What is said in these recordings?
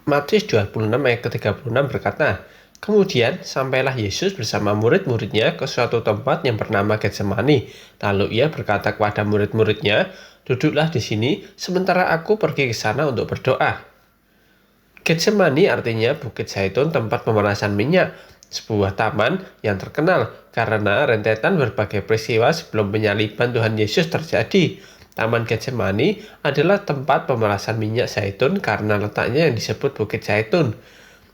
Matius 26 ayat ke-36 berkata, "Kemudian sampailah Yesus bersama murid-muridnya ke suatu tempat yang bernama Getsemani. Lalu ia berkata kepada murid-muridnya, 'Duduklah di sini, sementara aku pergi ke sana untuk berdoa.'" Getsemani artinya Bukit Zaitun, tempat pemanasan minyak, sebuah taman yang terkenal karena rentetan berbagai peristiwa sebelum penyaliban Tuhan Yesus terjadi. Taman Getsemani adalah tempat pemanasan minyak zaitun karena letaknya yang disebut Bukit Zaitun.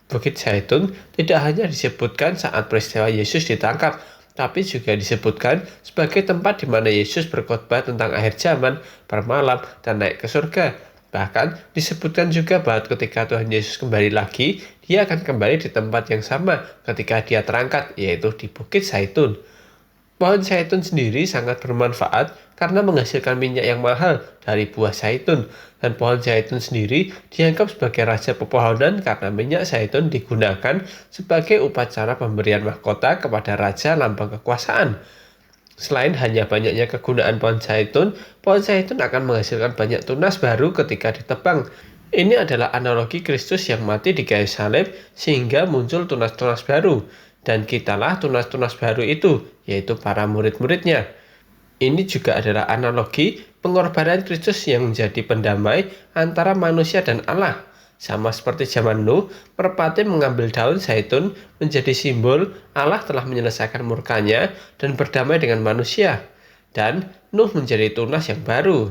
Bukit Zaitun tidak hanya disebutkan saat peristiwa Yesus ditangkap, tapi juga disebutkan sebagai tempat di mana Yesus berkhotbah tentang akhir zaman, bermalam, dan naik ke surga. Bahkan disebutkan juga bahwa ketika Tuhan Yesus kembali lagi, dia akan kembali di tempat yang sama ketika dia terangkat, yaitu di Bukit Zaitun. Pohon zaitun sendiri sangat bermanfaat karena menghasilkan minyak yang mahal dari buah zaitun, dan pohon zaitun sendiri dianggap sebagai raja pepohonan karena minyak zaitun digunakan sebagai upacara pemberian mahkota kepada raja lambang kekuasaan. Selain hanya banyaknya kegunaan pohon zaitun akan menghasilkan banyak tunas baru ketika ditebang. Ini adalah analogi Kristus yang mati di kayu salib sehingga muncul tunas-tunas baru. Dan kitalah tunas-tunas baru itu, yaitu para murid-muridnya. Ini juga adalah analogi pengorbanan Kristus yang menjadi pendamai antara manusia dan Allah. Sama seperti zaman Nuh, merpati mengambil daun zaitun menjadi simbol Allah telah menyelesaikan murkanya dan berdamai dengan manusia. Dan Nuh menjadi tunas yang baru.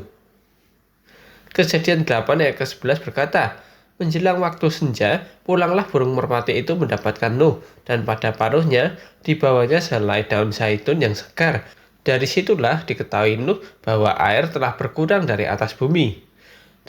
Kejadian 8 ayat ke-11 berkata, "Menjelang waktu senja, pulanglah burung merpati itu mendapatkan Nuh, dan pada paruhnya dibawanya selai daun zaitun yang segar. Dari situlah diketahui Nuh bahwa air telah berkurang dari atas bumi."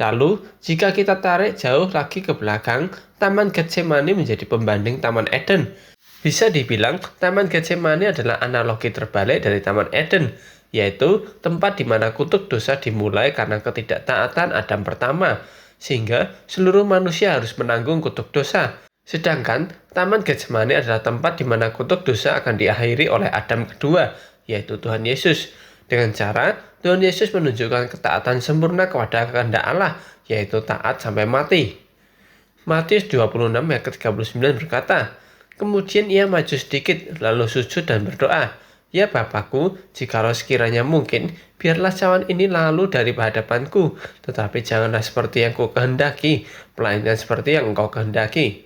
Lalu, jika kita tarik jauh lagi ke belakang, Taman Getsemani menjadi pembanding Taman Eden. Bisa dibilang, Taman Getsemani adalah analogi terbalik dari Taman Eden, yaitu tempat di mana kutuk dosa dimulai karena ketidaktaatan Adam pertama, sehingga seluruh manusia harus menanggung kutuk dosa. Sedangkan Taman Getsemani adalah tempat di mana kutuk dosa akan diakhiri oleh Adam kedua, yaitu Tuhan Yesus. Dengan cara Tuhan Yesus menunjukkan ketaatan sempurna kepada kehendak Allah, yaitu taat sampai mati. Matius 26 ayat ke-39 berkata, "Kemudian ia maju sedikit, lalu sujud dan berdoa, 'Ya Bapakku, jikalau sekiranya mungkin, biarlah cawan ini lalu dari hadapanku, tetapi janganlah seperti yang ku kehendaki, melainkan seperti yang Engkau kehendaki.'"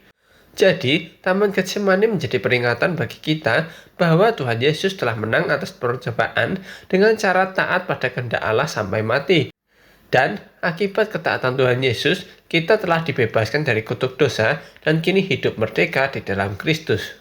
Jadi, Taman Getsemani menjadi peringatan bagi kita bahwa Tuhan Yesus telah menang atas percobaan dengan cara taat pada kehendak Allah sampai mati. Dan akibat ketaatan Tuhan Yesus, kita telah dibebaskan dari kutuk dosa dan kini hidup merdeka di dalam Kristus.